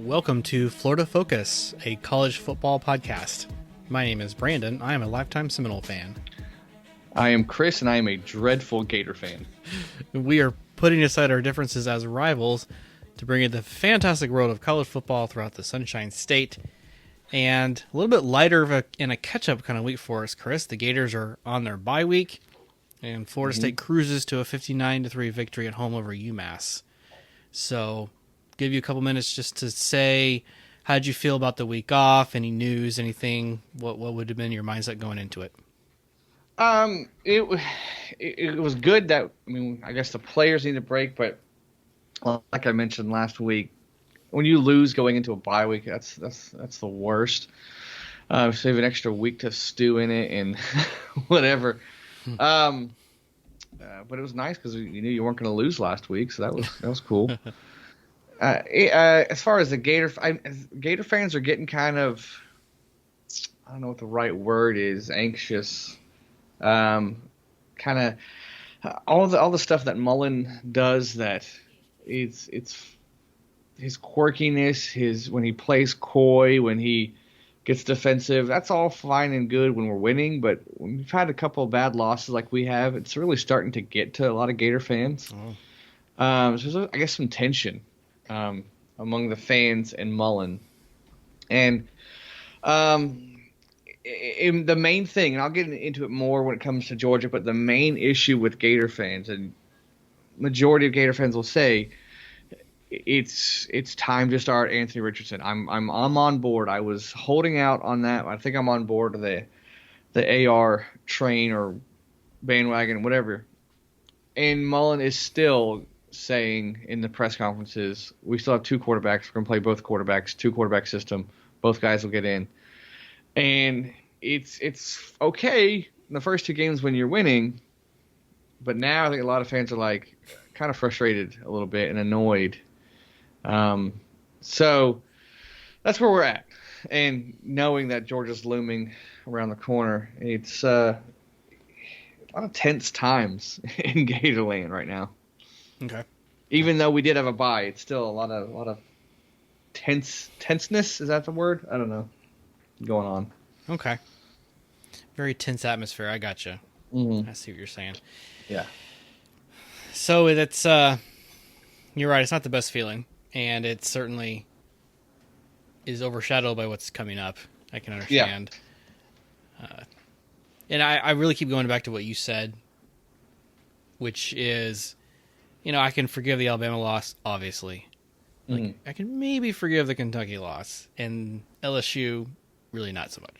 Welcome to Florida Focus, a college football podcast. My name is Brandon. I am a lifetime Seminole fan. I am Chris, and I am a dreadful Gator fan. We are putting aside our differences as rivals to bring in the fantastic world of college football throughout the Sunshine State. And a little bit lighter in a catch-up kind of week for us, Chris. The Gators are on their bye week, and Florida State cruises to a 59-3 victory at home over UMASS. So, give you a couple minutes just to say, how did you feel about the week off? Any news? Anything? What would have been your mindset going into it? It was good that, I guess the players need a break, but like I mentioned last week, when you lose going into a bye week, that's the worst. Save an extra week to stew in it and whatever. But it was nice because you knew you weren't going to lose last week, so that was cool. As far as the Gator fans are getting kind of, I don't know what the right word is, anxious. Kind of all the stuff that Mullen does, that it's his quirkiness, when he plays coy, when he gets defensive, that's all fine and good when we're winning. But when we've had a couple of bad losses like we have, it's really starting to get to a lot of Gator fans. So there's, I guess, some tension among the fans and Mullen. And the main thing, and I'll get into it more when it comes to Georgia, but the main issue with Gator fans, and majority of Gator fans will say, it's time to start Anthony Richardson. I'm on board. I was holding out on that. I think I'm on board the AR train or bandwagon, whatever. And Mullen is still saying in the press conferences, we still have two quarterbacks. We're going to play both quarterbacks, two-quarterback system. Both guys will get in. And it's okay in the first two games when you're winning, but now I think a lot of fans are kind of frustrated a little bit and annoyed. So that's where we're at. And knowing that Georgia's looming around the corner, it's a lot of tense times in Gatorland right now. Okay. Even though we did have a bye, it's still a lot of tenseness. Is that the word? I don't know. Going on. Okay. Very tense atmosphere. I gotcha. I see what you're saying. Yeah. So that's you're right. It's not the best feeling, and it certainly is overshadowed by what's coming up. I can understand. Yeah. And I really keep going back to what you said, which is, I can forgive the Alabama loss, obviously. I can maybe forgive the Kentucky loss, and LSU, really not so much.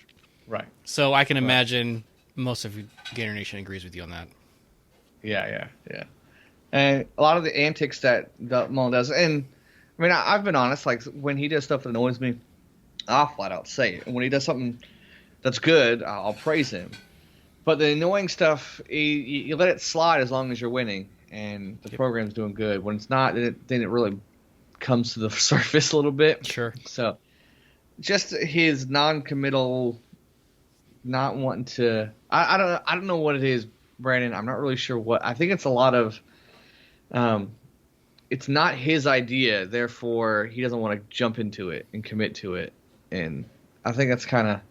Right. So I can imagine most of Gator Nation agrees with you on that. Yeah. And a lot of the antics that Mullen does, and I've been honest, when he does stuff that annoys me, I'll flat out say it. And when he does something that's good, I'll praise him. But the annoying stuff, you let it slide as long as you're winning and the program's doing good. When it's not, then it really comes to the surface a little bit. Sure. So just his non-committal, not wanting to. I don't know what it is, Brandon. I'm not really sure what. I think it's a lot of. It's not his idea, therefore he doesn't want to jump into it and commit to it, and I think that's kind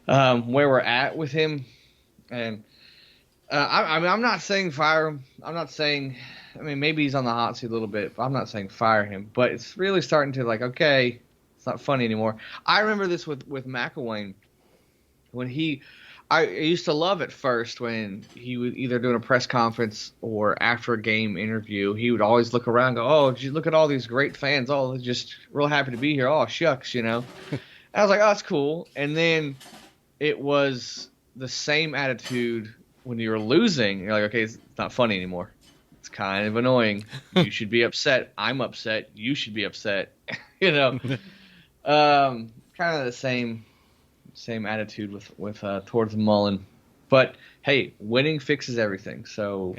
of where we're at with him. And I'm not saying fire him. I'm not saying. Maybe he's on the hot seat a little bit, but I'm not saying fire him. But it's really starting to okay. It's not funny anymore. I remember this with McElwain when I used to love at first when he was either doing a press conference or after a game interview, he would always look around and go, oh, did you look at all these great fans? Oh, they're just real happy to be here. Oh, shucks, I was like, oh, that's cool. And then it was the same attitude when you were losing. You're like, okay, it's not funny anymore. It's kind of annoying. You should be upset. I'm upset. You should be upset. Kind of the same attitude with towards Mullen, but hey, winning fixes everything. So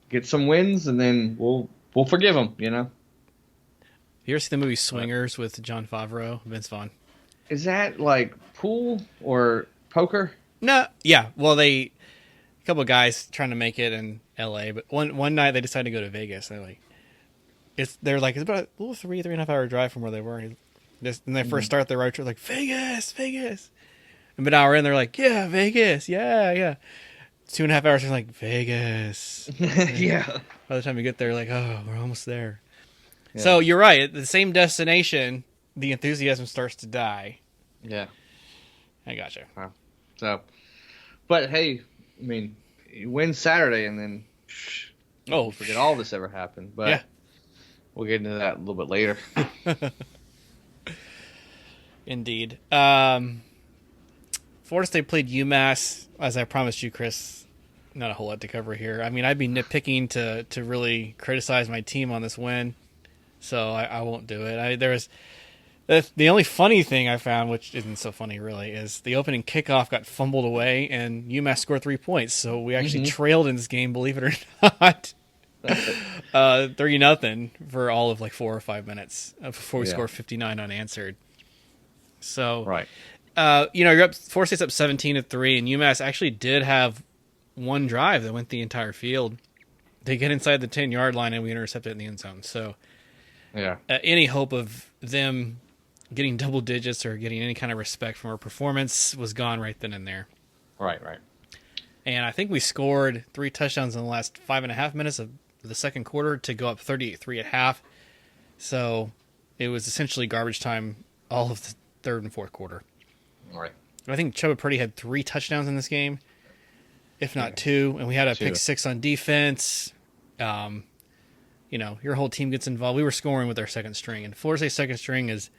Get some wins, and then we'll forgive him. You ever see the movie Swingers with Jon Favreau, Vince Vaughn? Is that like pool or poker? No, yeah. Well, a couple of guys trying to make it in L.A., but one night they decided to go to Vegas. They're like, They're like, it's about a little 3.5 hour drive from where they were. When they first start their road trip, like, Vegas, Vegas. And an hour in, they're like, yeah, Vegas, yeah. 2.5 hours, they're like, Vegas. Yeah. By the time you get there, like, oh, we're almost there. Yeah. So you're right. At the same destination, the enthusiasm starts to die. Yeah. I gotcha. Wow. So, but hey, I mean, you win Saturday and then forget all this ever happened. But yeah. We'll get into that a little bit later. Indeed. Florida State played UMass, as I promised you, Chris. Not a whole lot to cover here. I mean, I'd be nitpicking to really criticize my team on this win, so I won't do it. The only funny thing I found, which isn't so funny really, is the opening kickoff got fumbled away, and UMass scored 3 points. So we actually trailed in this game, believe it or not. 3-0 for all of like 4 or 5 minutes before we scored 59 unanswered. So, right. You're up. Florida State's up 17-3, and UMass actually did have one drive that went the entire field. They get inside the 10-yard line, and we intercept it in the end zone. So, any hope of them getting double digits or getting any kind of respect from our performance was gone right then and there. Right. And I think we scored 3 touchdowns in the last 5.5 minutes of the second quarter to go up 38-3 at half. So it was essentially garbage time all of the third and fourth quarter. Right. I think Chuba Purdy had 3 touchdowns in this game, if not 2, and we had a pick 6 on defense. Your whole team gets involved. We were scoring with our second string, and Florida State's second string is,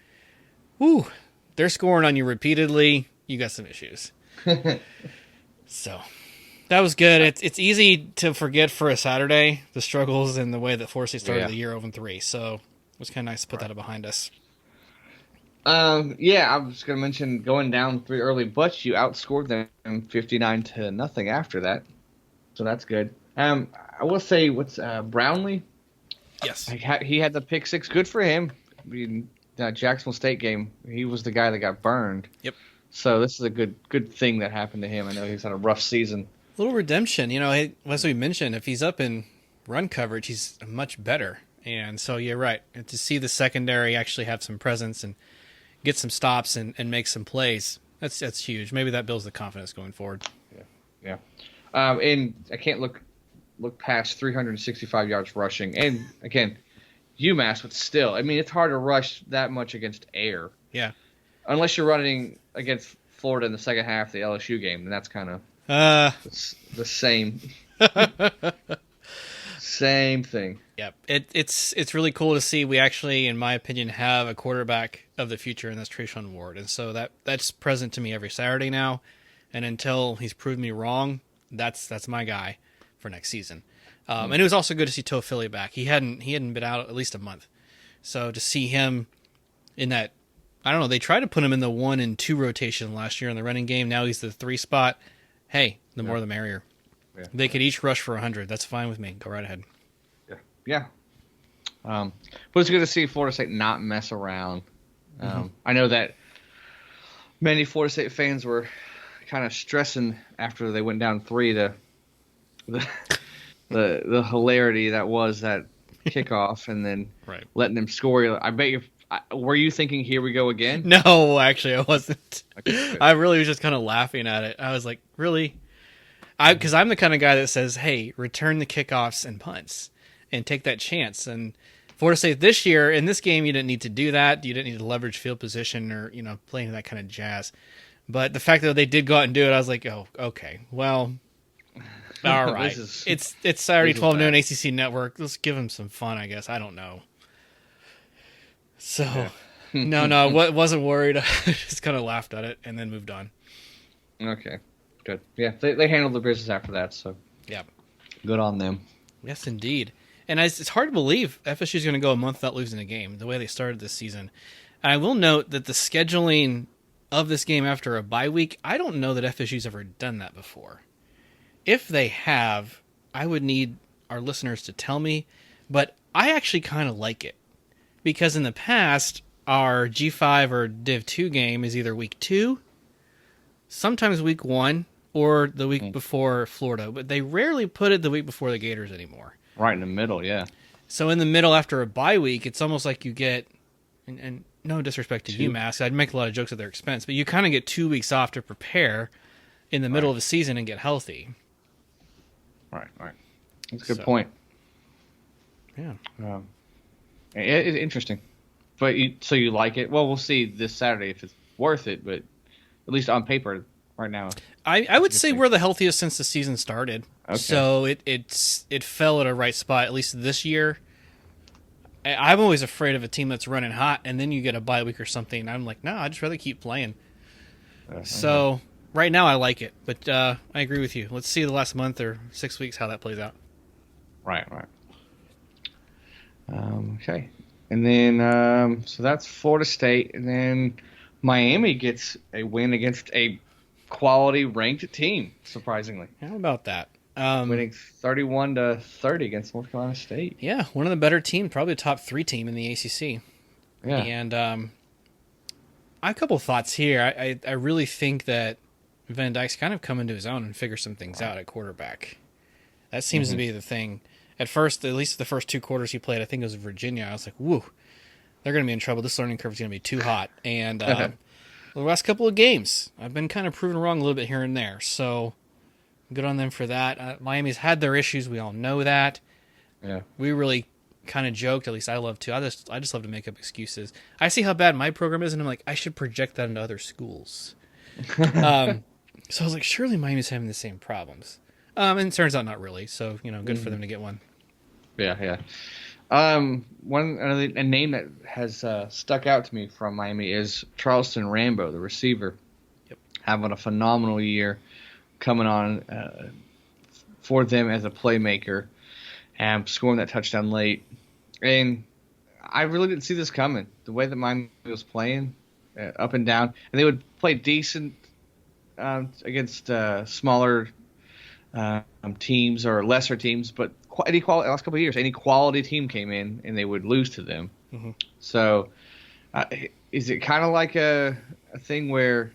they're scoring on you repeatedly. You got some issues. So that was good. It's easy to forget for a Saturday the struggles and the way that Florida State started the year 0-3. So it was kind of nice to put that behind us. I was going to mention going down 3 early, but you outscored them 59-0 after that, so that's good. I will say, Brownlee? Yes, he had the pick 6. Good for him. I mean, that Jacksonville State game, he was the guy that got burned. Yep. So this is a good thing that happened to him. I know he's had a rough season. A little redemption, as we mentioned, if he's up in run coverage, he's much better. And so you're right. And to see the secondary actually have some presence and get some stops and make some plays, that's huge. Maybe that builds the confidence going forward. Yeah. And I can't look past 365 yards rushing. And again, UMass, but still, I mean, it's hard to rush that much against air. Yeah. Unless you're running against Florida in the second half of the LSU game, then that's kind of the same. Same thing. Yep. It's really cool to see we actually, in my opinion, have a quarterback of the future, and that's Trayshawn Ward. And so that's present to me every Saturday now. And until he's proved me wrong, that's my guy for next season. And it was also good to see Toafili back. He hadn't been out at least a month. So to see him in that, I don't know, they tried to put him in the 1 and 2 rotation last year in the running game. Now he's the 3 spot. Hey, the more the merrier. Yeah. They could each rush for 100. That's fine with me. Go right ahead. Yeah. But it's good to see Florida State not mess around. I know that many Florida State fans were kind of stressing after they went down 3 to the hilarity that was that kickoff and then letting them score. I bet you. Were you thinking, here we go again? No, actually, I wasn't. Okay, I really was just kind of laughing at it. I was like, really? Because I'm the kind of guy that says, hey, return the kickoffs and punts and take that chance. And Florida State this year, in this game, you didn't need to do that. You didn't need to leverage field position or, playing that kind of jazz. But the fact that they did go out and do it, I was like, oh, okay. Well, all right. It's Saturday, 12 noon, ACC Network. Let's give them some fun, I guess. I don't know. So, no, I wasn't worried. I just kind of laughed at it and then moved on. Okay, good. Yeah, they handled the business after that, so yeah, good on them. Yes, indeed. And it's hard to believe FSU is going to go a month without losing a game, the way they started this season. And I will note that the scheduling of this game after a bye week, I don't know that FSU's ever done that before. If they have, I would need our listeners to tell me, but I actually kind of like it. Because in the past, our G5 or Div 2 game is either week 2, sometimes week 1, or the week before Florida. But they rarely put it the week before the Gators anymore. Right in the middle, yeah. So in the middle after a bye week, it's almost like you get, and no disrespect to UMass, I'd make a lot of jokes at their expense, but you kind of get 2 weeks off to prepare in the middle of the season and get healthy. Right. That's a good point. Yeah. It's interesting. But so you like it? Well, we'll see this Saturday if it's worth it, but at least on paper right now. I would say we're the healthiest since the season started. Okay. So it fell at a right spot, at least this year. I'm always afraid of a team that's running hot, and then you get a bye week or something, and I'm like, no, I'd just rather keep playing. So right now I like it, but I agree with you. Let's see the last month or 6 weeks how that plays out. Right. Okay. And then, so that's Florida State, and then Miami gets a win against a quality ranked team, surprisingly. How about that? Winning 31-30 against North Carolina State. Yeah, one of the better teams, probably a top 3 team in the ACC. Yeah. And I have a couple of thoughts here. I really think that Van Dyke's kind of come into his own and figure some things out at quarterback. That seems to be the thing. At first, at least the first 2 quarters he played, I think it was Virginia, I was like, woo, they're going to be in trouble. This learning curve is going to be too hot. And the last couple of games, I've been kind of proven wrong a little bit here and there. So good on them for that. Miami's had their issues. We all know that. Yeah. We really kind of joked, at least I love to. I just love to make up excuses. I see how bad my program is, and I'm like, I should project that into other schools. So I was like, surely Miami's having the same problems. And it turns out not really. So, good for them to get one. Yeah. A name that has stuck out to me from Miami is Charleston Rambo, the receiver. Yep. Having a phenomenal year coming on for them as a playmaker and scoring that touchdown late. And I really didn't see this coming. The way that Miami was playing, up and down. And they would play decent against smaller teams or lesser teams, but last couple of years, any quality team came in and they would lose to them. Mm-hmm. So, is it kind of like a thing where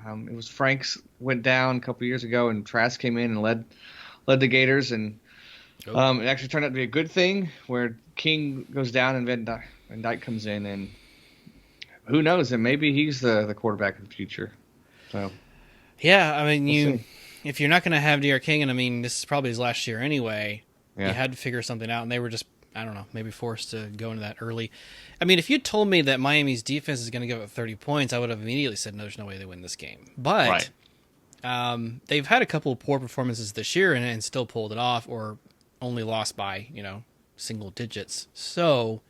it was Franks went down a couple of years ago and Trask came in and led the Gators, and it actually turned out to be a good thing where King goes down and Van Dyke comes in, and who knows, and maybe he's the quarterback of the future. So, yeah, I mean, if you're not going to have D.R. King, and I mean, this is probably his last year anyway, you had to figure something out, and they were just, I don't know, maybe forced to go into that early. I mean, if you told me that Miami's defense is going to give up 30 points, I would have immediately said, no, there's no way they win this game. But they've had a couple of poor performances this year and still pulled it off, or only lost by, single digits. So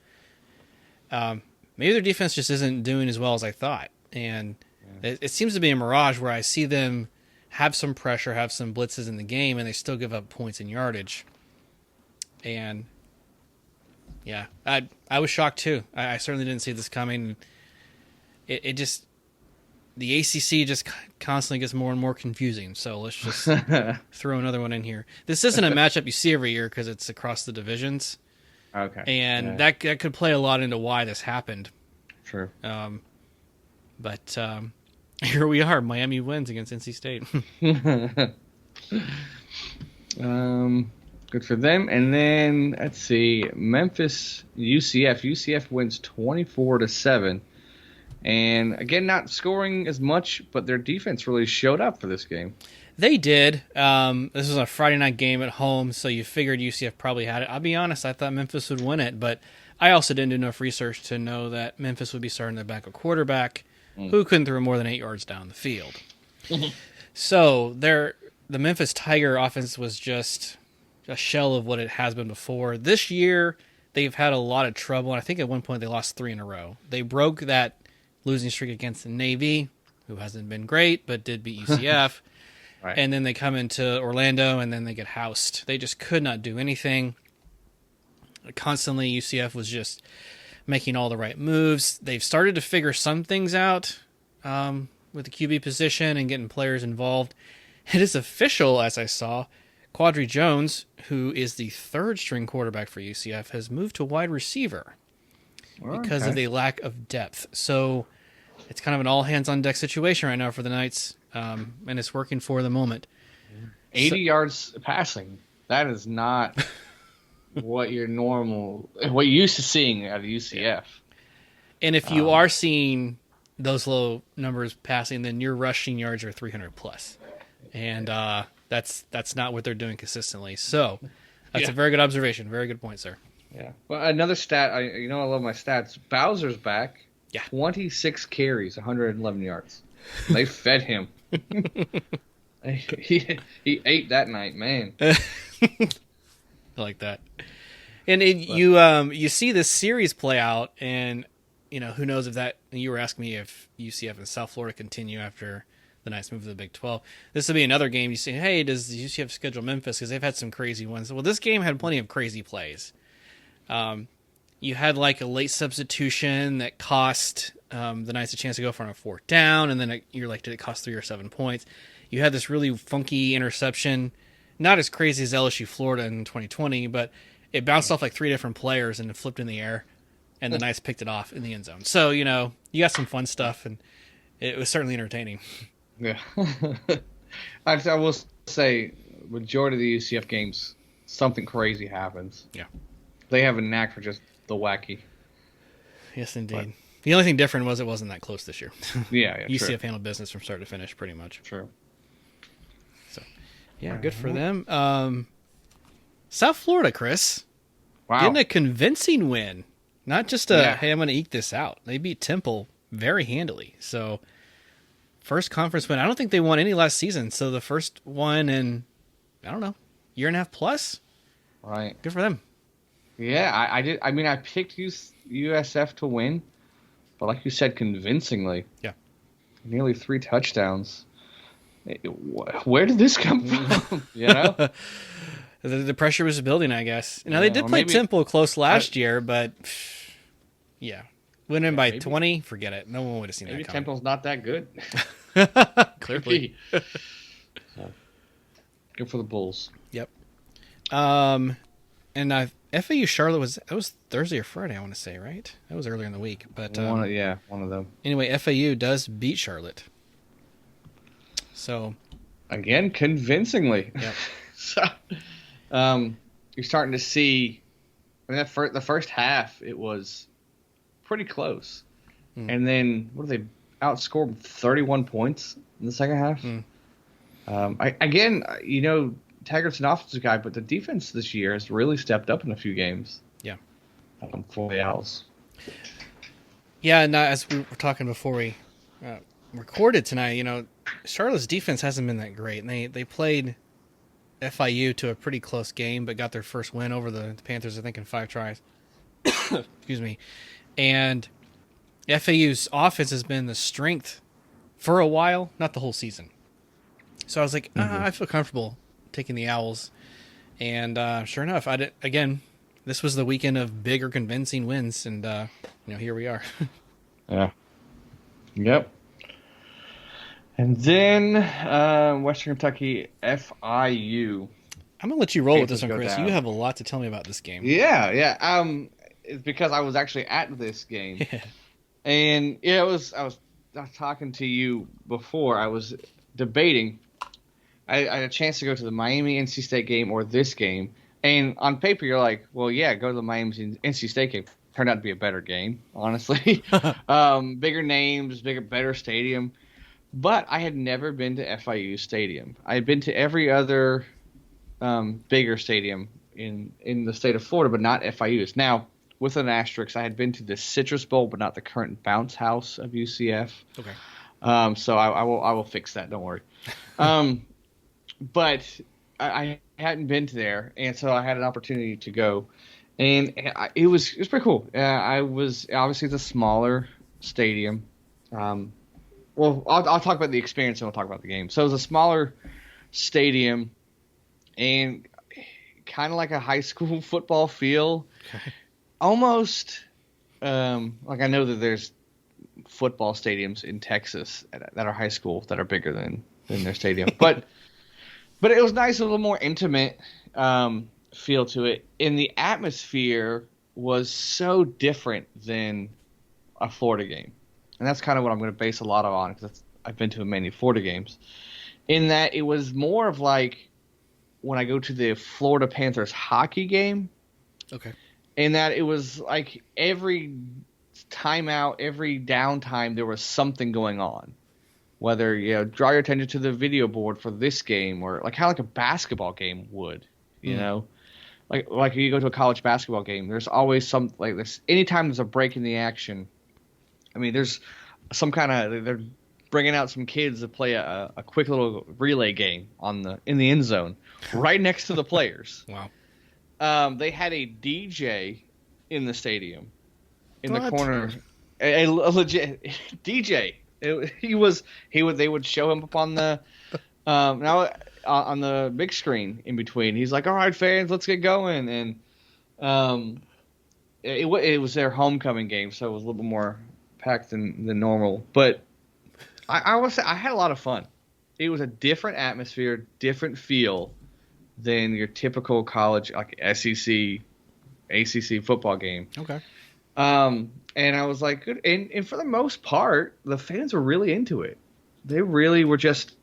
maybe their defense just isn't doing as well as I thought. And it seems to be a mirage where I see them have some pressure, have some blitzes in the game, and they still give up points and yardage. And yeah, I was shocked too. I certainly didn't see this coming. It just, the ACC just constantly gets more and more confusing. So let's just throw another one in here. This isn't a matchup you see every year because it's across the divisions. Okay. And that could play a lot into why this happened. True. But here we are. Miami wins against NC State. Good for them. And then let's see, Memphis UCF. UCF wins 24-7, and again, not scoring as much, but their defense really showed up for this game. They did. This was a Friday night game at home, so you figured UCF probably had it. I'll be honest, I thought Memphis would win it, but I also didn't do enough research to know that Memphis would be starting their backup quarterback, who couldn't throw more than 8 yards down the field. So the Memphis Tiger offense was just a shell of what it has been before. This year, they've had a lot of trouble, and I think at one point they lost 3 in a row. They broke that losing streak against the Navy, who hasn't been great, but did beat UCF. Right. And then they come into Orlando, and then they get housed. They just could not do anything. Constantly, UCF was just making all the right moves. They've started to figure some things out with the QB position and getting players involved. It is official, as I saw. Quadri Jones, who is the 3rd-string quarterback for UCF, has moved to wide receiver because of the lack of depth. So it's kind of an all-hands-on-deck situation right now for the Knights, and it's working for the moment. 80 yards passing. That is not what you used to seeing at UCF. And if you are seeing those low numbers passing, then your rushing yards are 300 plus, and that's not what they're doing consistently. So that's a very good observation. Very good point, sir. Yeah. Well, another stat. I love my stats. Bowser's back. Yeah. 26 carries, 111 yards. They fed him. he ate that night, man. I like that. And you see this series play out, and who knows if that. You were asking me if UCF and South Florida continue after the nice move to the Big 12. This will be another game. You say, hey, does UCF schedule Memphis because they've had some crazy ones? Well, this game had plenty of crazy plays. You had like a late substitution that cost the Knights a chance to go for a fourth down, and then you're like, did it cost 3 or 7 points? You had this really funky interception, not as crazy as LSU Florida in 2020, but it bounced off like 3 different players and it flipped in the air, and the Knights picked it off in the end zone. So, you got some fun stuff, and it was certainly entertaining. Yeah. I will say, majority of the UCF games, something crazy happens. Yeah. They have a knack for just the wacky. Yes, indeed. But the only thing different was it wasn't that close this year. Yeah, UCF true. handled business from start to finish, pretty much. True. So, yeah, good for them. South Florida, Chris. Wow. Getting a convincing win. Not just hey, I'm going to eke this out. They beat Temple very handily. So, first conference win. I don't think they won any last season. So, the first one in, I don't know, year and a half plus. Right. Good for them. Yeah, I did. I mean, I picked USF to win, but like you said, convincingly. Yeah. Nearly 3 touchdowns. Where did this come from? The pressure was building, I guess. Now, they did play Temple close last year, but yeah. Winning by 20, forget it. No one would have seen that coming. Maybe Temple's not that good. Clearly. Good for the Bulls. Yep. And FAU Charlotte was Thursday or Friday, I want to say, right? That was earlier in the week. But one of them. Anyway, FAU does beat Charlotte. So again, convincingly. Yep. So you're starting to see. I mean, the first half it was pretty close, and then what did they outscore 31 points in the second half? Taggart's an offensive guy, but the defense this year has really stepped up in a few games. Yeah. For the Owls. Yeah, and as we were talking before we recorded tonight, Charlotte's defense hasn't been that great. And they played FIU to a pretty close game, but got their first win over the Panthers, I think, in 5 tries. Excuse me. And FAU's offense has been the strength for a while, not the whole season. So I was like, I feel comfortable taking the Owls, and sure enough, this was the weekend of big or convincing wins, and here we are. Yeah. Yep. And then Western Kentucky FIU. I'm gonna let you roll with this one, Chris. You have a lot to tell me about this game. Yeah. It's because I was actually at this game, and I was talking to you before. I was debating. I had a chance to go to the Miami-NC State game or this game. And on paper, you're like, well, yeah, go to the Miami-NC State game. Turned out to be a better game, honestly. Bigger names, better stadium. But I had never been to FIU Stadium. I had been to every other bigger stadium in the state of Florida, but not FIU's. Now, with an asterisk, I had been to the Citrus Bowl, but not the current bounce house of UCF. Okay. So I will fix that. Don't worry. But I hadn't been to there, and so I had an opportunity to go, and it was pretty cool. Obviously it's a smaller stadium. I'll talk about the experience and we'll talk about the game. So it was a smaller stadium, and kind of like a high school football feel, almost like I know that there's football stadiums in Texas that are high school that are bigger than their stadium, But it was nice, a little more intimate feel to it. And the atmosphere was so different than a Florida game. And that's kind of what I'm going to base a lot on, because I've been to many Florida games. In that it was more of like when I go to the Florida Panthers hockey game, Okay. In that it was like every timeout, every downtime, there was something going on. Whether draw your attention to the video board for this game, or like how like a basketball game would, you Mm. know, like you go to a college basketball game. There's always some like this. Anytime there's a break in the action, I mean, there's some kind of they're bringing out some kids to play a quick little relay game in the end zone, right next to the players. Wow. They had a DJ in the stadium, in the What? corner, a legit DJ. They would show him up on the now on the big screen in between. He's like, "All right, fans, let's get going." And it was their homecoming game, so it was a little bit more packed than normal. But I will say I had a lot of fun. It was a different atmosphere, different feel than your typical college like SEC, ACC football game. Okay. And I was like, good. And for the most part, the fans were really into it. They really were just.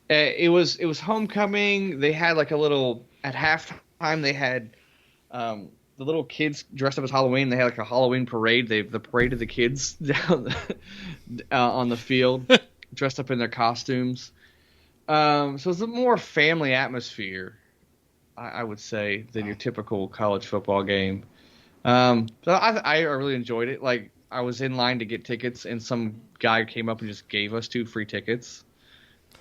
It was homecoming. They had like a little at halftime. They had the little kids dressed up as Halloween. They had like a Halloween parade. The parade of the kids down on the field, dressed up in their costumes. So it's a more family atmosphere, I would say, than your typical college football game. So I really enjoyed it. Like I was in line to get tickets, and some guy came up and just gave us 2 free tickets.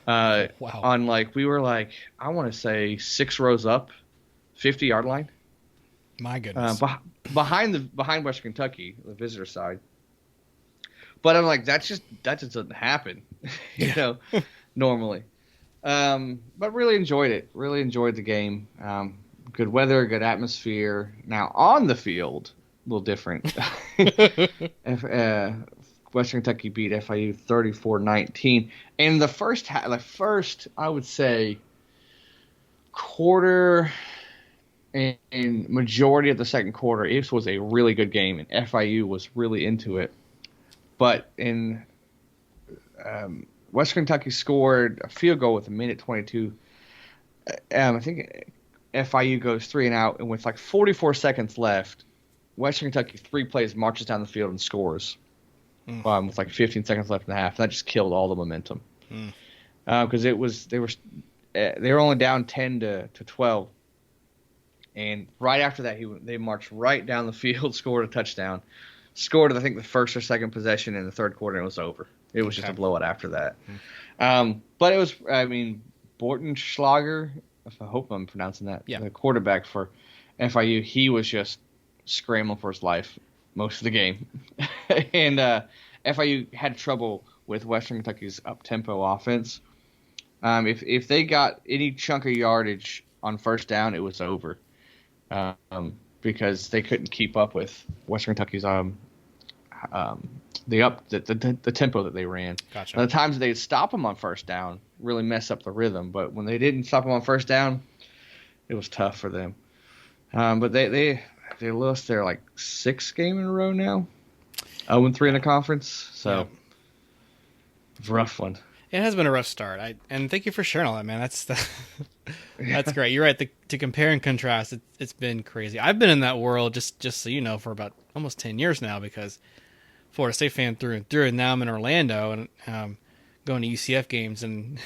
Wow. On like we were like I want to say 6 rows up, 50-yard line. My goodness. Behind Western Kentucky, the visitor side. But I'm like that just doesn't happen, normally. But really enjoyed it. Really enjoyed the game. Good weather, good atmosphere. Now on the field, a little different. Western Kentucky beat FIU 34-19. And the first I would say quarter and majority of the second quarter, it was a really good game, and FIU was really into it. But in Western Kentucky scored a field goal with 1:22. I think FIU goes 3 and out, and with like 44 seconds left, Western Kentucky 3 plays, marches down the field and scores. With like 15 seconds left in the half. That just killed all the momentum. Because they were only down 10-12, and right after that they marched right down the field, scored a touchdown, scored I think the first or second possession in the third quarter, and it was over. It was just a blowout after that. But it was, I mean, Bortenschlager, I hope I'm pronouncing that, the quarterback for FIU, he was just scrambling for his life most of the game. And FIU had trouble with Western Kentucky's up-tempo offense. If they got any chunk of yardage on first down, it was over. Because they couldn't keep up with Western Kentucky's the tempo that they ran. Gotcha. And the times they'd stop them on first down really mess up the rhythm. But when they didn't stop them on first down, it was tough for them. But they lost their like 6th game in a row now. 0-3 in the conference. So it's a rough one. It has been a rough start. And thank you for sharing all that, man. That's great. You're right. To compare and contrast, it's been crazy. I've been in that world, just so you know, for about almost 10 years now, because Florida State fan through and through, and now I'm in Orlando and going to UCF games, and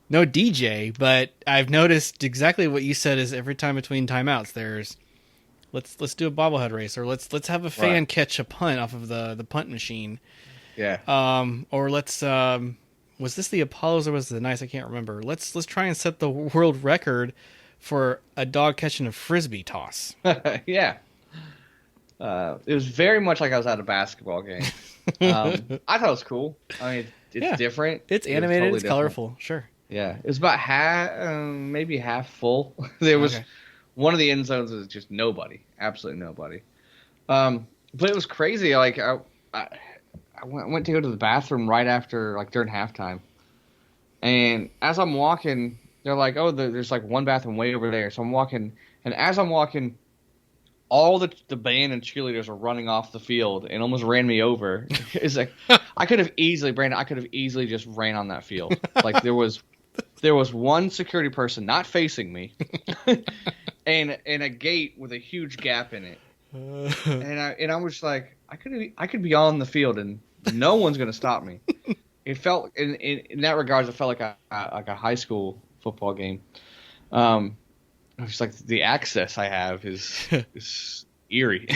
no DJ, but I've noticed exactly what you said is every time between timeouts, there's let's do a bobblehead race, or let's have a fan catch a punt off of the punt machine. Yeah. Or let's was this the Apollos or was it the Knights? I can't remember. Let's try and set the world record for a dog catching a frisbee toss. Yeah. It was very much like I was at a basketball game. I thought it was cool. I mean, it's different. It's animated. Totally it's different. Colorful. Sure. Yeah. It was about maybe half full. There was one of the end zones was just nobody. Absolutely nobody. But it was crazy. Like I went to go to the bathroom right after, like during halftime. And as I'm walking, they're like, oh, there's like one bathroom way over there. So I'm walking, and as I'm walking, all the band and cheerleaders are running off the field and almost ran me over. It's like I could have easily just ran on that field. Like there was one security person not facing me, and a gate with a huge gap in it. And I was like, I could be on the field and no one's gonna stop me. It felt in that regards, it felt like a high school football game. It's like the access I have is eerie.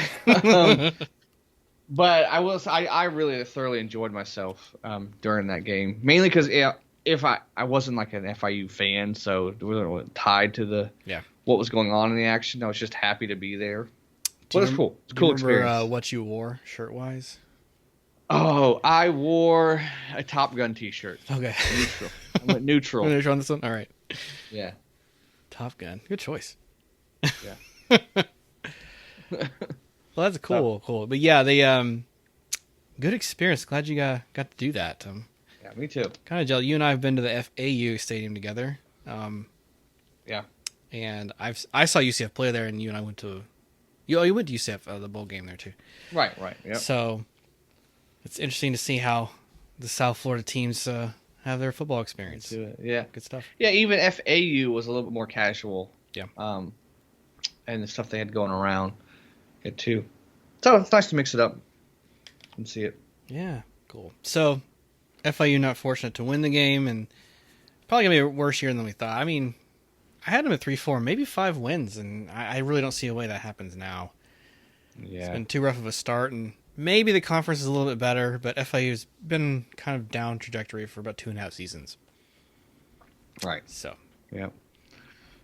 But I really thoroughly enjoyed myself during that game, mainly because if I wasn't like an FIU fan, so it wasn't tied to what was going on in the action. I was just happy to be there. But it's cool. It's a cool experience. What you wore shirt wise? Oh, I wore a Top Gun T-shirt. Okay, neutral. I went neutral. Neutral on this one. All right. Yeah. Top Gun. Good choice. Yeah. Well, that's cool. But yeah, they good experience. Glad you got to do that. Yeah, me too. Kind of jealous. You and I have been to the FAU stadium together. Yeah. And I saw UCF play there, and you and I went to you went to UCF the bowl game there too. Right. Yeah. So it's interesting to see how the South Florida teams have their football experience. Yeah. Good stuff. Yeah, even FAU was a little bit more casual. Yeah. And the stuff they had going around it too. So it's nice to mix it up and see it. Yeah, cool. So FIU not fortunate to win the game, and probably going to be a worse year than we thought. I mean, I had them at 3-4, maybe 5 wins, and I really don't see a way that happens now. Yeah. It's been too rough of a start, and maybe the conference is a little bit better, but FIU's been kind of down trajectory for about 2.5 seasons. Right. So. Yeah.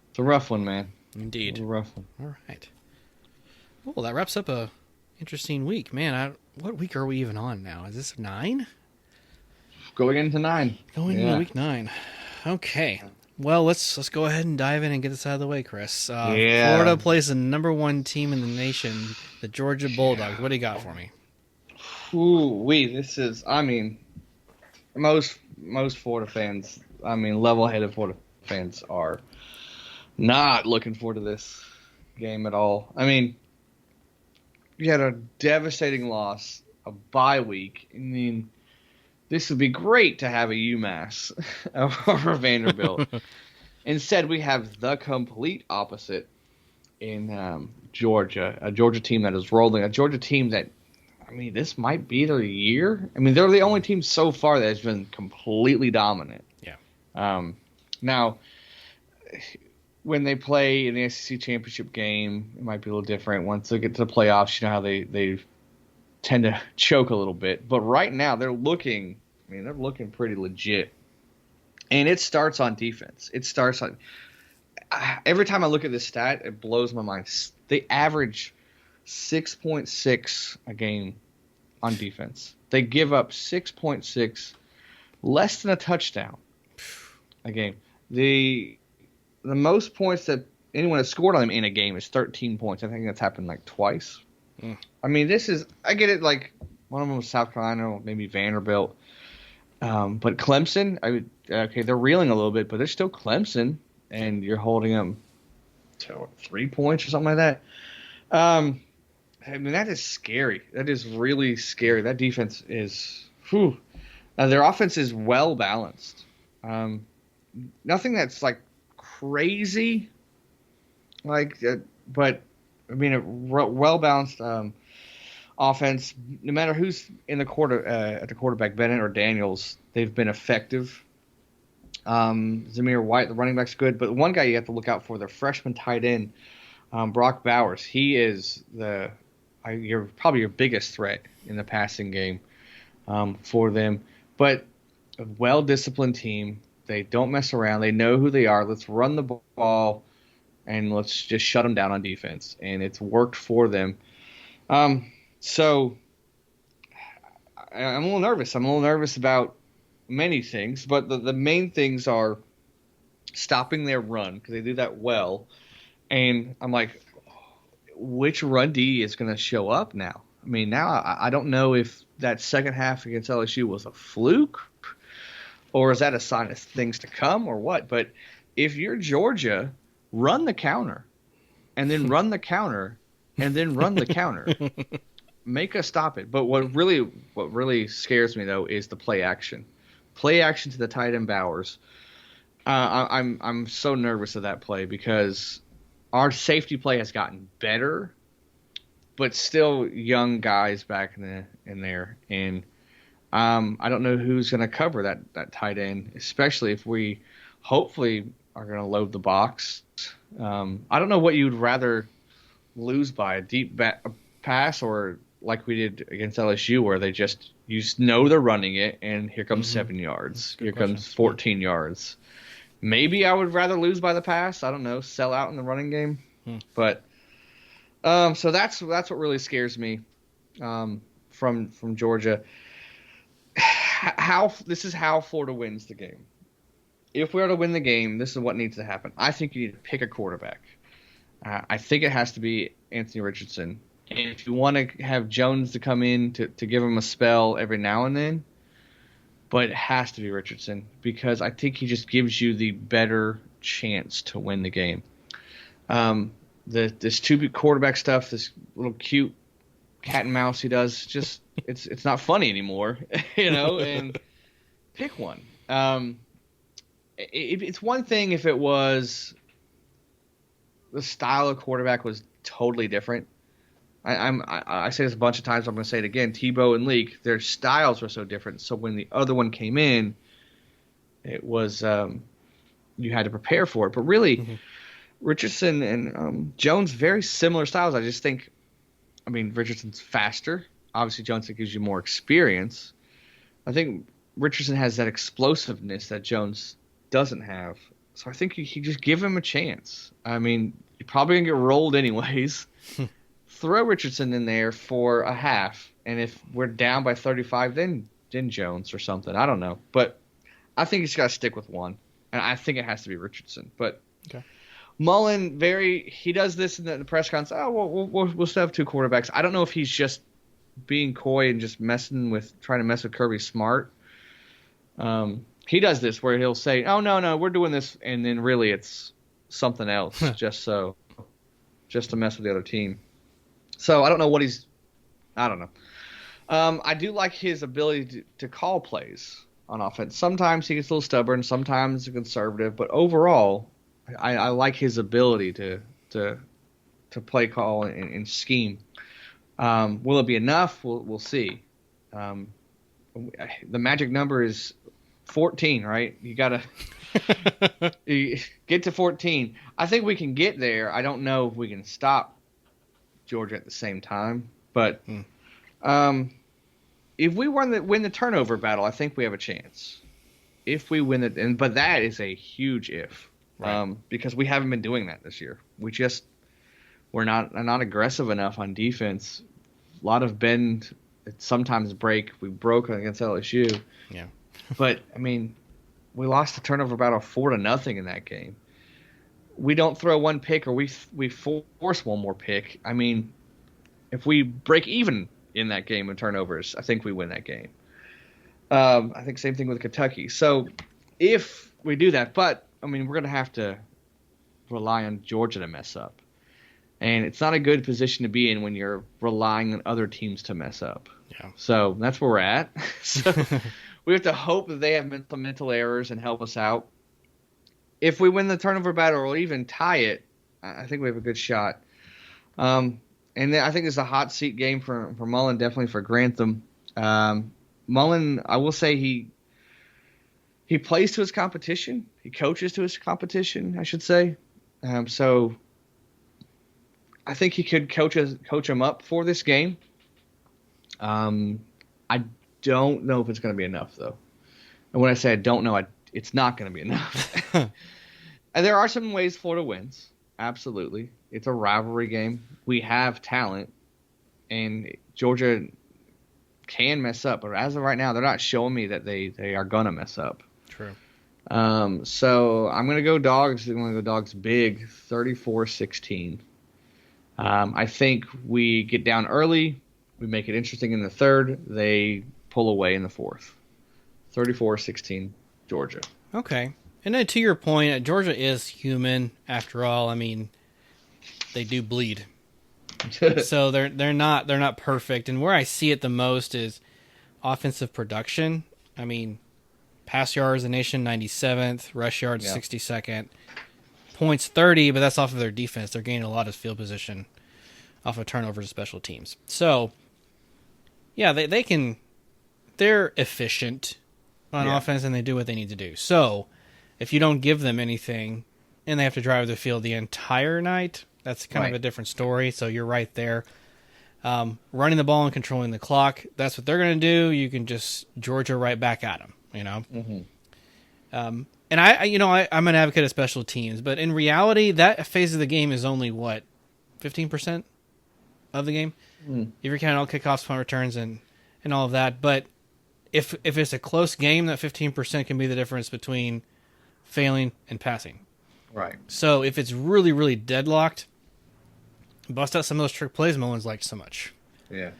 It's a rough one, man. Indeed. It's a rough one. All right. Well, that wraps up a interesting week. Man, what week are we even on now? Is this 9? Going into 9. Going into week 9. Okay. Well, let's go ahead and dive in and get this out of the way, Chris. Florida plays the number 1 team in the nation, the Georgia Bulldogs. What do you got for me? This is, I mean, most Florida fans, level-headed Florida fans are not looking forward to this game at all. I mean, you had a devastating loss, a bye week. I mean, this would be great to have a UMass or Vanderbilt. Instead, we have the complete opposite in Georgia, a Georgia team that is rolling, a Georgia team that, this might be their year. They're the only team so far that has been completely dominant. Yeah. Now, when they play in the SEC championship game, it might be a little different. Once they get to the playoffs, you know how they tend to choke a little bit. But right now, they're looking pretty legit. And it starts on defense. Every time I look at this stat, it blows my mind. They average 6.6 a game on defense. They give up 6.6, less than a touchdown a game. The most points that anyone has scored on them in a game is 13 points. I think that's happened like twice. I get it, like one of them was South Carolina, or maybe Vanderbilt. But Clemson, they're reeling a little bit, but they're still Clemson, and you're holding them to 3 points or something like that. That is scary. That is really scary. That defense is, their offense is well balanced. Nothing that's like crazy, but a well balanced offense. No matter who's in the at the quarterback, Bennett or Daniels, they've been effective. Zamir White, the running back's good, but one guy you have to look out for, their freshman tight end, Brock Bowers. He is probably your biggest threat in the passing game for them. But a well-disciplined team. They don't mess around. They know who they are. Let's run the ball, and let's just shut them down on defense. And it's worked for them. So I'm a little nervous. I'm a little nervous about many things, but the main things are stopping their run, because they do that well. And I'm like, which run D is going to show up now? Now I don't know if that second half against LSU was a fluke, or is that a sign of things to come, or what? But if you're Georgia, run the counter, and then run the counter, and then run the counter. Make us stop it. But what really scares me, though, is the play action. Play action to the tight end Bowers. I'm so nervous of that play, because our safety play has gotten better, but still young guys back in there. And I don't know who's going to cover that tight end, especially if we hopefully are going to load the box. I don't know what you'd rather lose by, a deep pass or like we did against LSU where they just they're running it and here comes 7 yards. Here comes 14 yards. Maybe I would rather lose by the pass. I don't know, sell out in the running game. But so that's what really scares me from Georgia. This is how Florida wins the game. If we are to win the game, this is what needs to happen. I think you need to pick a quarterback. I think it has to be Anthony Richardson. And if you want to have Jones to come in to give him a spell every now and then, but it has to be Richardson because I think he just gives you the better chance to win the game. This two quarterback stuff, this little cute cat and mouse he does, just it's not funny anymore, and pick one. It's one thing if it was the style of quarterback was totally different. I say this a bunch of times. I'm going to say it again. Tebow and Leak, their styles were so different. So when the other one came in, it was you had to prepare for it. But really, Richardson and Jones, very similar styles. I just think, Richardson's faster. Obviously, Jones gives you more experience. I think Richardson has that explosiveness that Jones doesn't have. So I think you just give him a chance. You're probably going to get rolled anyways. Throw Richardson in there for a half, and if we're down by 35, then Jones or something. I don't know. But I think he's got to stick with one, and I think it has to be Richardson. But Mullen, he does this in the press conference. Oh, we'll still have two quarterbacks. I don't know if he's just being coy and just trying to mess with Kirby Smart. He does this where he'll say, "Oh no, we're doing this," and then really it's something else, just to mess with the other team. So I don't know I don't know. I do like his ability to call plays on offense. Sometimes he gets a little stubborn, sometimes conservative, but overall, I like his ability to play call and scheme. Will it be enough? We'll see. The magic number is 14, right? You gotta get to 14. I think we can get there. I don't know if we can stop Georgia at the same time, but if we win the turnover battle, I think we have a chance. If we win it, but that is a huge if, right. Because we haven't been doing that this year. We're not aggressive enough on defense. A lot of bend, sometimes break. We broke against LSU. Yeah, but we lost the turnover battle 4-0 in that game. We don't throw one pick or we force one more pick. If we break even in that game in turnovers, I think we win that game. I think same thing with Kentucky. So if we do that, but we're going to have to rely on Georgia to mess up. And it's not a good position to be in when you're relying on other teams to mess up. Yeah. So that's where we're at. So we have to hope that they have mental errors and help us out. If we win the turnover battle or even tie it, I think we have a good shot. And then I think it's a hot seat game for Mullen, definitely for Grantham. Mullen, I will say he plays to his competition. He coaches to his competition, I should say. So I think he could coach him up for this game. I don't know if it's going to be enough, though. And when I say I don't know, it's not going to be enough. And there are some ways Florida wins. Absolutely. It's a rivalry game. We have talent. And Georgia can mess up. But as of right now, they're not showing me that they are going to mess up. True. So I'm going to go Dogs. I'm going to go Dogs big, 34-16. I think we get down early. We make it interesting in the third. They pull away in the fourth. 34-16, Georgia. Okay. And then to your point, Georgia is human after all. They do bleed. So they're not perfect. And where I see it the most is offensive production. Pass yards, the nation 97th, rush yards 62nd. points 30, but that's off of their defense. They're gaining a lot of field position off of turnovers and special teams. So, yeah, they're efficient on offense, and they do what they need to do. So, if you don't give them anything and they have to drive the field the entire night, that's kind of a different story. So you're right there. Running the ball and controlling the clock, that's what they're going to do. You can just Georgia right back at them, And I'm an advocate of special teams, but in reality, that phase of the game is only, 15% of the game? If you're counting all kickoffs, punt returns, and all of that. But if it's a close game, that 15% can be the difference between failing and passing. Right. So if it's really, really deadlocked, bust out some of those trick plays Mullins liked so much. Yeah,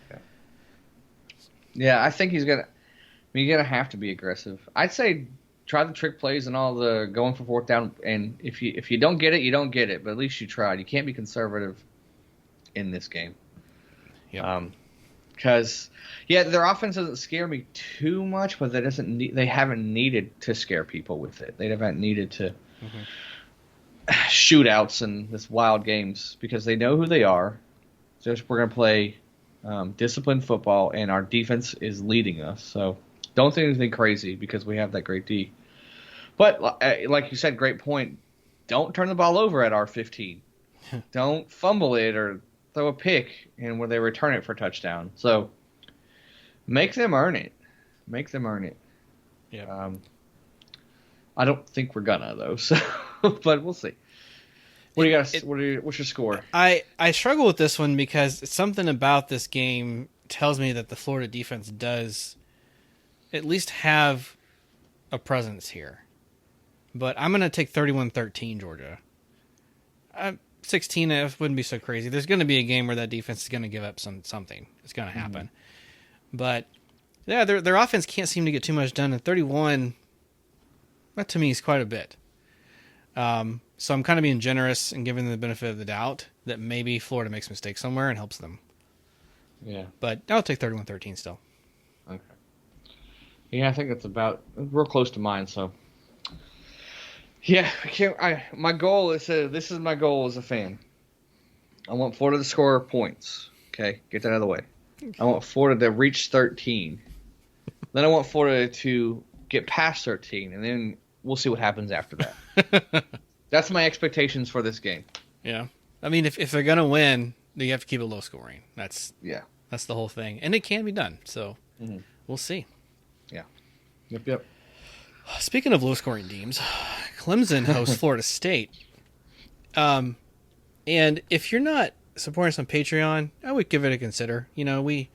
I think you're gonna have to be aggressive. I'd say try the trick plays and all the going for fourth down, and if you don't get it, you don't get it. But at least you tried. You can't be conservative in this game. Yeah. Because their offense doesn't scare me too much, but they haven't needed to scare people with it. They haven't needed to shootouts and this wild games because they know who they are. So we're going to play disciplined football, and our defense is leading us. So don't think anything crazy because we have that great D. But like you said, great point. Don't turn the ball over at our 15. Don't fumble it or throw a pick and where they return it for a touchdown. So make them earn it. Yeah. I don't think we're gonna though. So, but we'll see. What do you got? What's your score? I struggle with this one because something about this game tells me that the Florida defense does at least have a presence here. But I'm going to take 31-13 Georgia. 16 wouldn't be so crazy. There's going to be a game where that defense is going to give up something. It's going to happen. But yeah, their offense can't seem to get too much done. And 31, that to me is quite a bit. So I'm kind of being generous and giving them the benefit of the doubt that maybe Florida makes a mistake somewhere and helps them. Yeah. But I'll take 31-13 still. Okay. Yeah, I think that's about real close to mine. So. Yeah, my goal is this is my goal as a fan. I want Florida to score points. Okay, get that out of the way. I want Florida to reach 13. Then I want Florida to get past 13, and then we'll see what happens after that. That's my expectations for this game. Yeah, I mean, if they're gonna win, you have to keep it low scoring. That's the whole thing, and it can be done. So we'll see. Yeah. Yep. Speaking of low-scoring teams, Clemson hosts Florida State. And if you're not supporting us on Patreon, I would give it a consider. You know, we've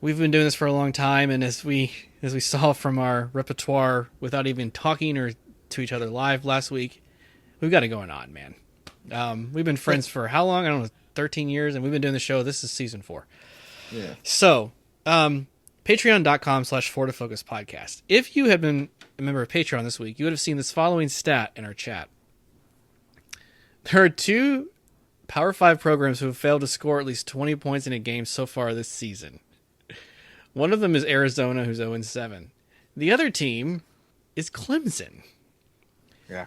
been doing this for a long time, and as we saw from our repertoire without even talking or to each other live last week, we've got it going on, man. We've been friends for how long? I don't know, 13 years, and we've been doing the show. This is season 4. Yeah. So, patreon.com/Florida Focus Podcast. If you have been a member of Patreon this week, you would have seen this following stat in our chat. There are 2 Power 5 programs who have failed to score at least 20 points in a game so far this season. One of them is Arizona, who's 0-7. The other team is Clemson. Yeah.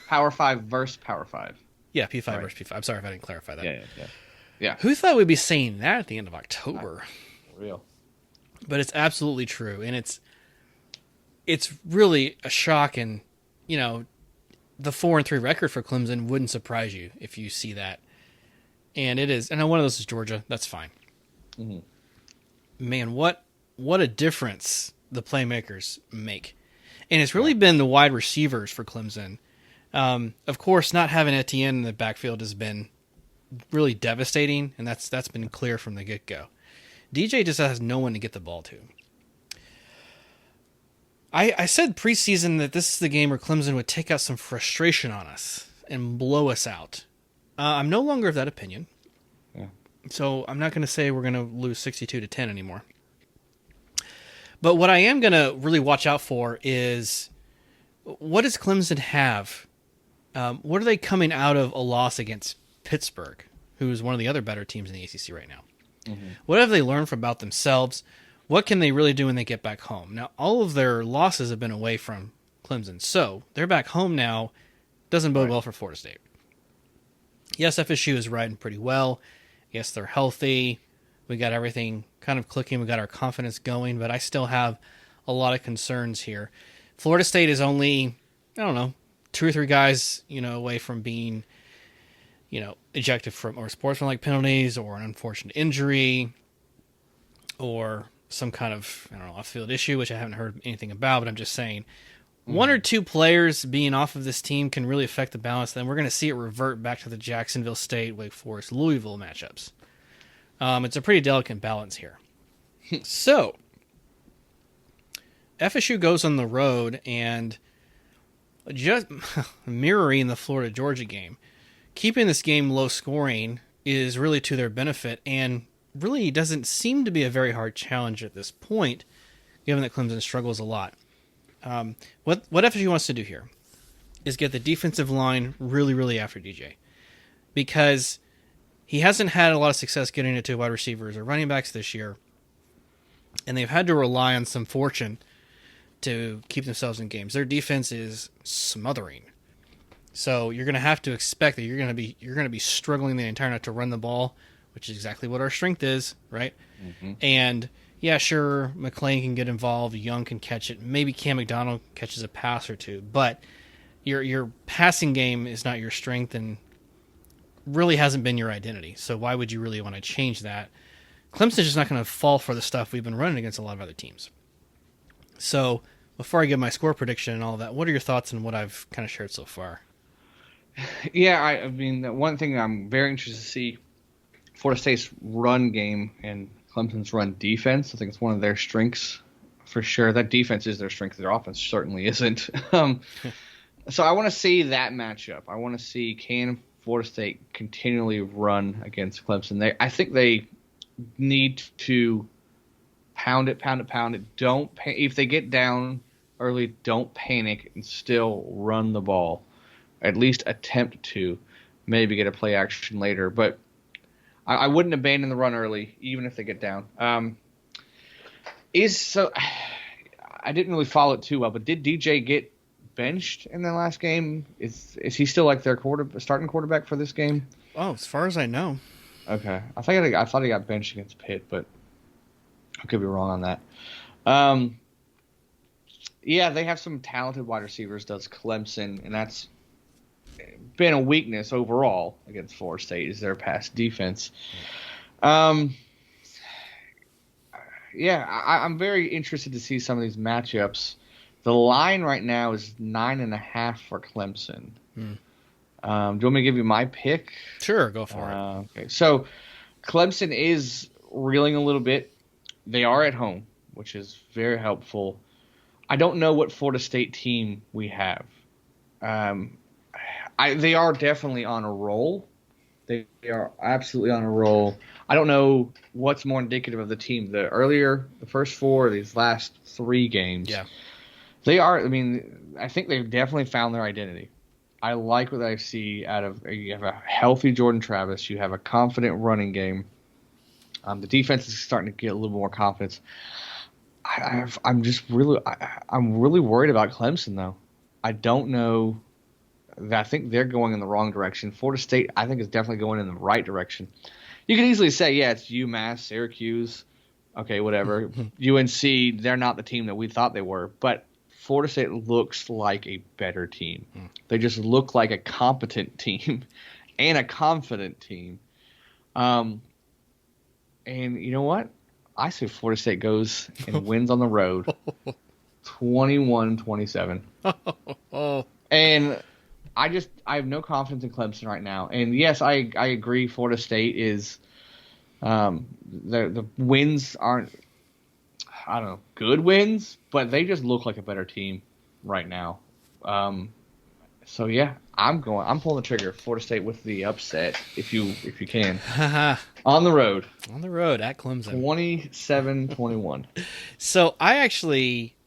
Power 5 versus Power 5. Yeah, P5 versus P5. I'm sorry if I didn't clarify that. Yeah. Who thought we'd be saying that at the end of October? Real. But it's absolutely true, and it's really a shock, and you know, the 4-3 record for Clemson wouldn't surprise you if you see that. And it is, and one of those is Georgia. That's fine. Man, what a difference the playmakers make, and it's really been the wide receivers for Clemson. Of course, not having Etienne in the backfield has been really devastating, and that's been clear from the get-go. DJ just has no one to get the ball to. I said preseason that this is the game where Clemson would take out some frustration on us and blow us out. I'm no longer of that opinion. Yeah. So I'm not going to say we're going to lose 62-10 anymore. But what I am going to really watch out for is, what does Clemson have? What are they coming out of a loss against Pittsburgh, who is one of the other better teams in the ACC right now? What have they learned about themselves? What can they really do when they get back home? Now, all of their losses have been away from Clemson, so they're back home now. doesn't bode Right. well for Florida State. Yes, FSU is riding pretty well. Yes, they're healthy. We got everything kind of clicking. We got our confidence going, but I still have a lot of concerns here. Florida State is only, I don't know, 2 or 3 guys, away from being, ejected from or sportsmanlike penalties or an unfortunate injury or some kind of, I don't know, off-field issue, which I haven't heard anything about, but I'm just saying 1 or 2 players being off of this team can really affect the balance. Then we're going to see it revert back to the Jacksonville State, Wake Forest, Louisville matchups. It's a pretty delicate balance here. So, FSU goes on the road and just mirroring the Florida-Georgia game, keeping this game low scoring is really to their benefit and really doesn't seem to be a very hard challenge at this point, given that Clemson struggles a lot. What FSU wants to do here is get the defensive line really, really after DJ, because he hasn't had a lot of success getting it to wide receivers or running backs this year, and they've had to rely on some fortune to keep themselves in games. Their defense is smothering, so you're going to have to expect that you're going to be struggling the entire night to run the ball, which is exactly what our strength is, right? Mm-hmm. And yeah, sure, McClain can get involved, Young can catch it, maybe Cam McDonald catches a pass or two, but your passing game is not your strength and really hasn't been your identity. So why would you really want to change that? Clemson's just not going to fall for the stuff we've been running against a lot of other teams. So before I give my score prediction and all that, what are your thoughts on what I've kind of shared so far? Yeah, I mean, the one thing I'm very interested to see, Florida State's run game and Clemson's run defense. I think it's one of their strengths for sure. That defense is their strength. Their offense certainly isn't. So I want to see that matchup. I want to see, can Florida State continually run against Clemson? I think they need to pound it. Don't if they get down early, don't panic and still run the ball. At least attempt to, maybe get a play action later. But I wouldn't abandon the run early, even if they get down. I didn't really follow it too well, but did DJ get benched in the last game? Is he still like their starting quarterback for this game? Oh, as far as I know. Okay, I thought he got benched against Pitt, but I could be wrong on that. Yeah, they have some talented wide receivers. Does Clemson, and that's been a weakness overall against Florida State is their pass defense. Yeah, I'm very interested to see some of these matchups. The line right now is 9.5 for Clemson. Do you want me to give you my pick? Sure, go for it. Okay, so Clemson is reeling a little bit. They are at home, which is very helpful. I don't know what Florida State team we have. They are definitely on a roll. They are absolutely on a roll. I don't know what's more indicative of the team. The first 4, these last 3 games. Yeah. They are, I mean, I think they've definitely found their identity. I like what I see out of, you have a healthy Jordan Travis. You have a confident running game. The defense is starting to get a little more confidence. I'm really worried about Clemson, though. I don't know. I think they're going in the wrong direction. Florida State, I think, is definitely going in the right direction. You can easily say, yeah, it's UMass, Syracuse, okay, whatever. UNC, they're not the team that we thought they were. But Florida State looks like a better team. They just look like a competent team and a confident team. And you know what? I say Florida State goes and wins on the road 21-27. And I have no confidence in Clemson right now. And yes, I agree. Florida State is the wins aren't, I don't know, good wins, but they just look like a better team right now. So yeah, I'm pulling the trigger. Florida State with the upset, if you can, on the road at Clemson, 27-21. So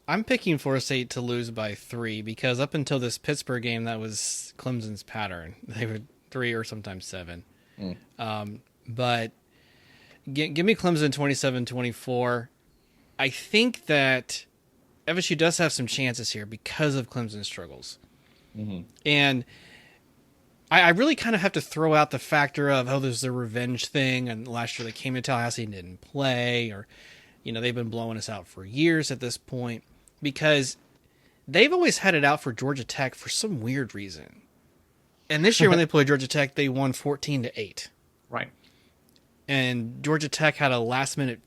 I'm picking Florida State to lose by 3 because up until this Pittsburgh game, that was Clemson's pattern. They were 3 or sometimes 7. But give me Clemson 27-24. I think that FSU does have some chances here because of Clemson's struggles. Mm-hmm. And I really kind of have to throw out the factor of, oh, there's a revenge thing, and last year they came to Tallahassee and didn't play, or, they've been blowing us out for years at this point, because they've always had it out for Georgia Tech for some weird reason. And this year when they played Georgia Tech, they won 14-8. Right. And Georgia Tech had a last-minute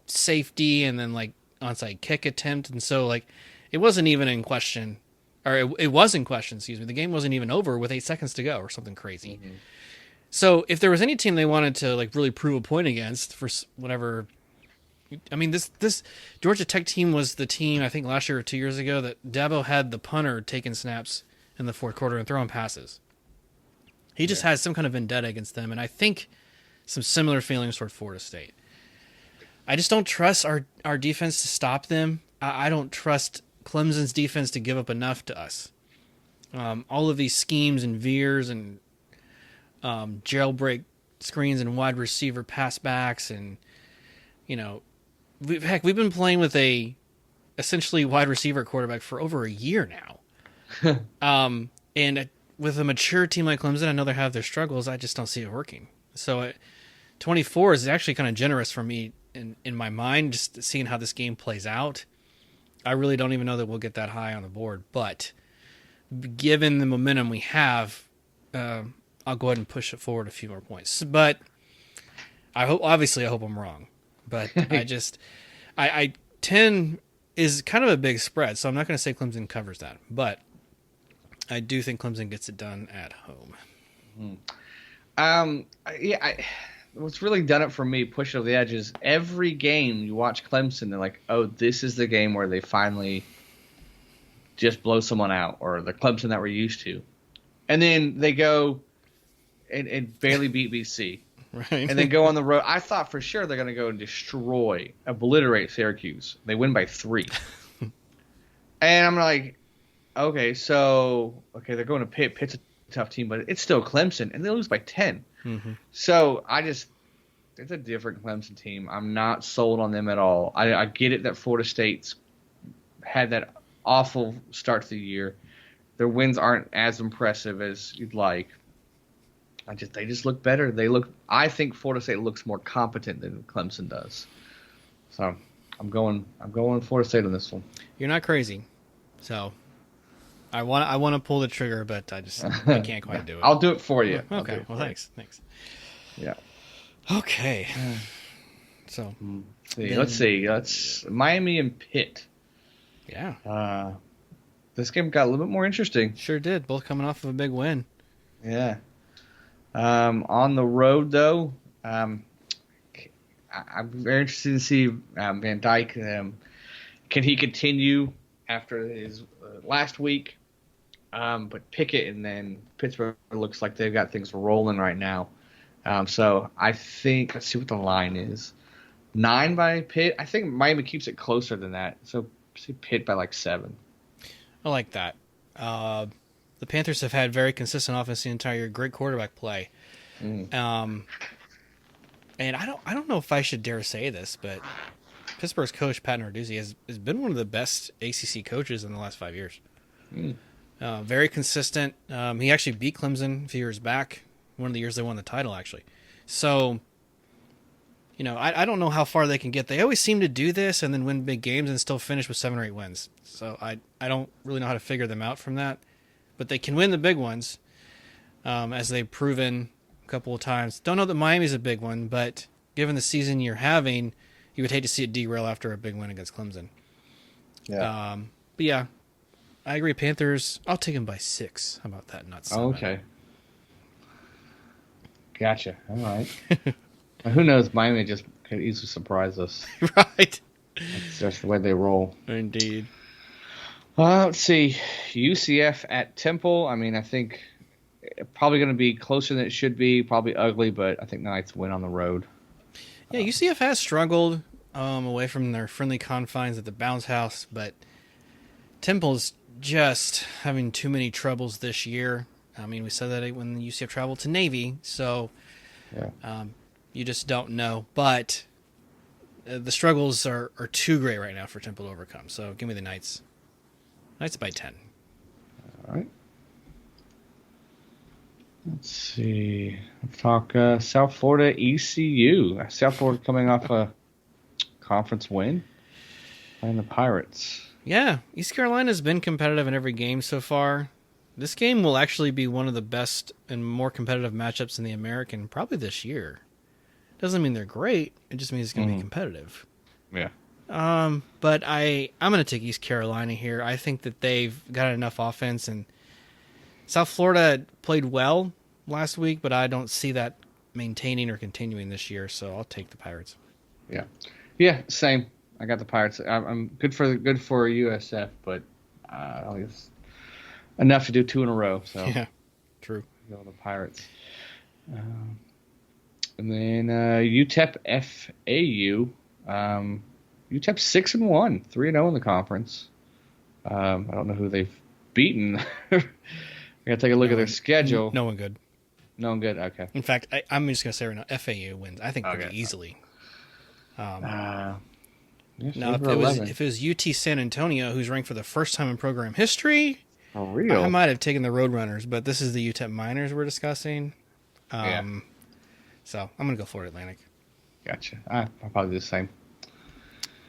safety and then, onside kick attempt, and so, it wasn't even in question. Or it was in question, excuse me. The game wasn't even over with 8 seconds to go or something crazy. Mm-hmm. So if there was any team they wanted to really prove a point against for whatever, I mean, this Georgia Tech team was the team, I think last year or 2 years ago, that Dabo had the punter taking snaps in the fourth quarter and throwing passes. He just has some kind of vendetta against them, and I think some similar feelings toward Florida State. I just don't trust our defense to stop them. I don't trust Clemson's defense to give up enough to us. All of these schemes and veers and jailbreak screens and wide receiver passbacks, and we've been playing with a essentially wide receiver quarterback for over a year now. And with a mature team like Clemson, I know they have their struggles. I just don't see it working. So 24 is actually kind of generous for me in my mind, just seeing how this game plays out. I really don't even know that we'll get that high on the board, but given the momentum we have, I'll go ahead and push it forward a few more points. But I hope I'm wrong. But I 10 is kind of a big spread, so I'm not going to say Clemson covers that, but I do think Clemson gets it done at home. What's really done it for me, push it over the edge, is every game you watch Clemson, they're like, oh, this is the game where they finally just blow someone out, or the Clemson that we're used to. And then they go and barely beat BC. Right. And then go on the road. I thought for sure they're going to go and obliterate Syracuse. They win by 3. And I'm like, okay, they're going to Pitt. Pitt's a tough team, but it's still Clemson, and they lose by 10. Mm-hmm. So it's a different Clemson team. I'm not sold on them at all. I get it that Florida State's had that awful start to the year. Their wins aren't as impressive as you'd like. They just look better. I think Florida State looks more competent than Clemson does. So I'm going Florida State on this one. You're not crazy. So I want to pull the trigger, but I can't quite do it. I'll do it for you. Okay. Well, thanks. Yeah. Okay. So let's see. Let's Miami and Pitt. Yeah. This game got a little bit more interesting. Sure did. Both coming off of a big win. Yeah. On the road, though, I'm very interested to see Van Dyke. Can he continue after his last week? But Pickett and then Pittsburgh looks like they've got things rolling right now. So I think, let's see what the line is. 9 by Pitt. I think Miami keeps it closer than that. So see Pitt by 7. I like that. The Panthers have had very consistent offense the entire year. Great quarterback play. And I don't know if I should dare say this, but Pittsburgh's coach, Pat Narduzzi, has been one of the best ACC coaches in the last 5 years. Very consistent. He actually beat Clemson a few years back, one of the years they won the title, actually. So, I don't know how far they can get. They always seem to do this and then win big games and still finish with 7 or 8 wins. So I don't really know how to figure them out from that. But they can win the big ones, as they've proven a couple of times. Don't know that Miami's a big one, but given the season you're having, you would hate to see it derail after a big win against Clemson. Yeah. But yeah, I agree. Panthers, I'll take them by 6. How about that? Not 7. Okay. Gotcha. All right. Who knows? Miami just could easily surprise us. Right. That's just the way they roll. Indeed. Let's see. UCF at Temple. I mean, I think probably going to be closer than it should be. Probably ugly, but I think the Knights win on the road. Yeah, UCF has struggled away from their friendly confines at the Bounce House, but Temple's just having too many troubles this year. I mean, we said that when UCF traveled to Navy, so you just don't know. But the struggles are too great right now for Temple to overcome. So give me the Knights. Knights by 10. All right. Let's see. Let's talk South Florida ECU. South Florida coming off a conference win, playing the Pirates. Yeah, East Carolina's been competitive in every game so far. This game will actually be one of the best and more competitive matchups in the American probably this year. Doesn't mean they're great. It just means it's going to be competitive. Yeah. But I'm going to take East Carolina here. I think that they've got enough offense, and South Florida played well last week, but I don't see that maintaining or continuing this year, so I'll take the Pirates. Yeah. Yeah, same. I got the Pirates. I'm good for USF, but it's enough to do 2 in a row. So yeah, true. Go the Pirates. And then UTEP FAU. UTEP 6-1, 3-0 in the conference. I don't know who they've beaten. I gotta take a look at their schedule. No one good. No one good. Okay. In fact, I'm just gonna say right now, FAU wins. I think pretty easily. Now, if it was UT San Antonio, who's ranked for the first time in program history, for real, I might have taken the Roadrunners, but this is the UTEP Miners we're discussing. So I'm gonna go Florida Atlantic. Gotcha. I'll probably do the same.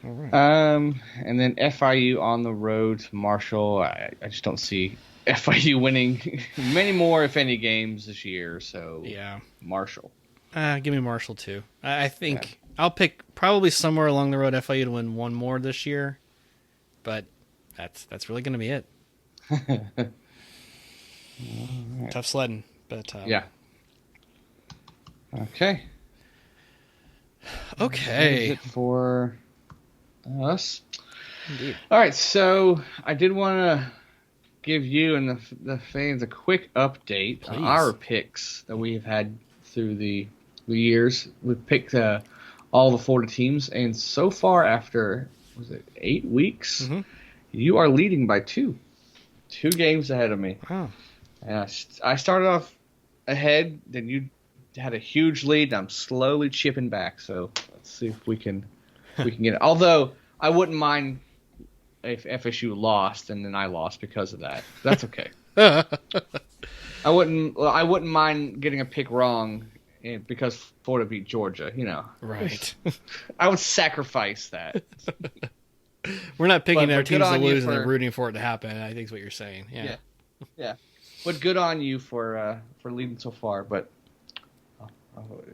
All right. And then FIU on the road to Marshall. I just don't see FIU winning many more, if any, games this year. So yeah, Marshall. Give me Marshall too. I think I'll pick probably somewhere along the road FIU to win one more this year, but that's really going to be it. Right. Tough sledding, but yeah. Okay. Okay. That is it for us. Indeed. All right, so I did want to give you and the fans a quick update on our picks that we've had through the years. We've picked all the Florida teams, and so far after, 8 weeks, you are leading by 2 games ahead of me. Oh. And I started off ahead, then you had a huge lead, and I'm slowly chipping back. So let's see if we can get it. Although I wouldn't mind if FSU lost and then I lost because of that. That's okay. I wouldn't mind getting a pick wrong because Florida beat Georgia. Right. I would sacrifice that. We're not picking their teams to lose and then rooting for it to happen, I think is what you're saying. Yeah. But good on you for leading so far. But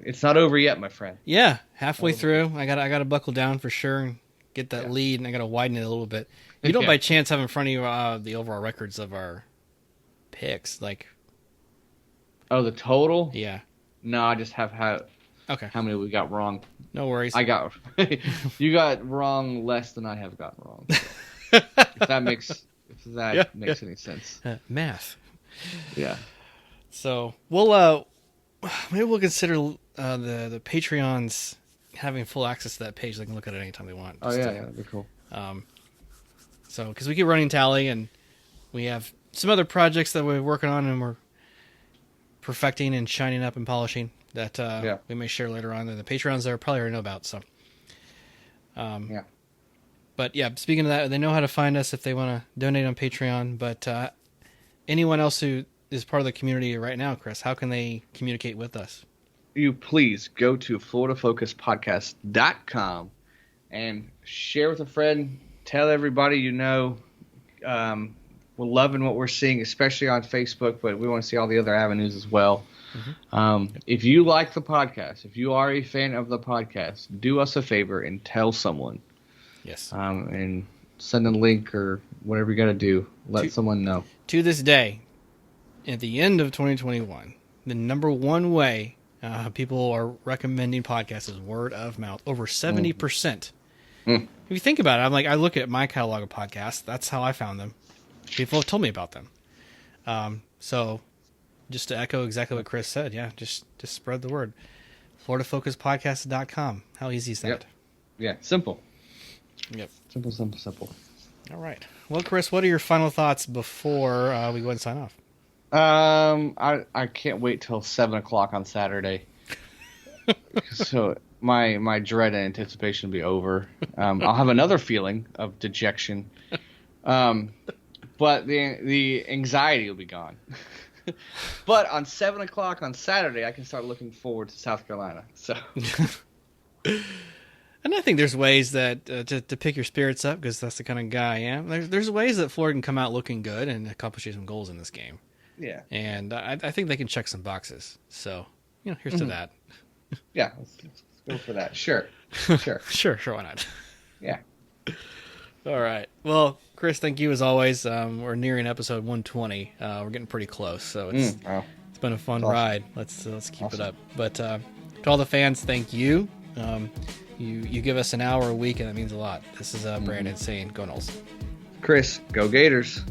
it's not over yet, my friend. Yeah, halfway through, I got to buckle down for sure and get that lead, and I got to widen it a little bit. You don't by chance have in front of you the overall records of our picks, like? Oh, the total? Yeah. No, I just have how many we got wrong. No worries. You got wrong less than I have gotten wrong. So, if that makes any sense. Math. Yeah. So we'll maybe we'll consider the Patreons having full access to that page. They can look at it anytime they want. Yeah, that'd be cool. So because we keep running tally, and we have some other projects that we're working on, and we're perfecting and shining up and polishing that we may share later on. And the Patreons there probably already know about. So, But yeah, speaking of that, they know how to find us if they want to donate on Patreon. But anyone else who is part of the community right now, Chris, how can they communicate with us? You please go to FloridaFocusPodcast.com and share with a friend. Tell everybody you know. We're loving what we're seeing, especially on Facebook, but we want to see all the other avenues as well. If you like the podcast, if you are a fan of the podcast, do us a favor and tell someone. Yes. And send a link or whatever you got to do. Let someone know. To this day, at the end of 2021, the number one way people are recommending podcasts is word of mouth. Over 70%. If you think about it, I look at my catalog of podcasts. That's how I found them. People have told me about them. So just to echo exactly what Chris said, just spread the word. FloridaFocusPodcast.com. How easy is that? Yep. Yeah, simple. Yep. Simple. All right. Well, Chris, what are your final thoughts before we go and sign off? I can't wait till 7:00 on Saturday. So my dread and anticipation will be over. I'll have another feeling of dejection. But the anxiety will be gone. But on 7 o'clock on Saturday, I can start looking forward to South Carolina. So, And I think there's ways that to pick your spirits up, because that's the kind of guy I am. There's ways that Florida can come out looking good and accomplishing some goals in this game. yeah. And I think they can check some boxes. So, here's to that. Yeah, let's go for that. Sure. Sure, why not? Yeah. All right. Well, Chris, thank you as always. We're nearing episode 120. We're getting pretty close, so it's been a fun ride. Let's keep it up. But to all the fans, thank you. You give us an hour a week, and that means a lot. This is Brandon saying, "Go Noles." Chris, go Gators.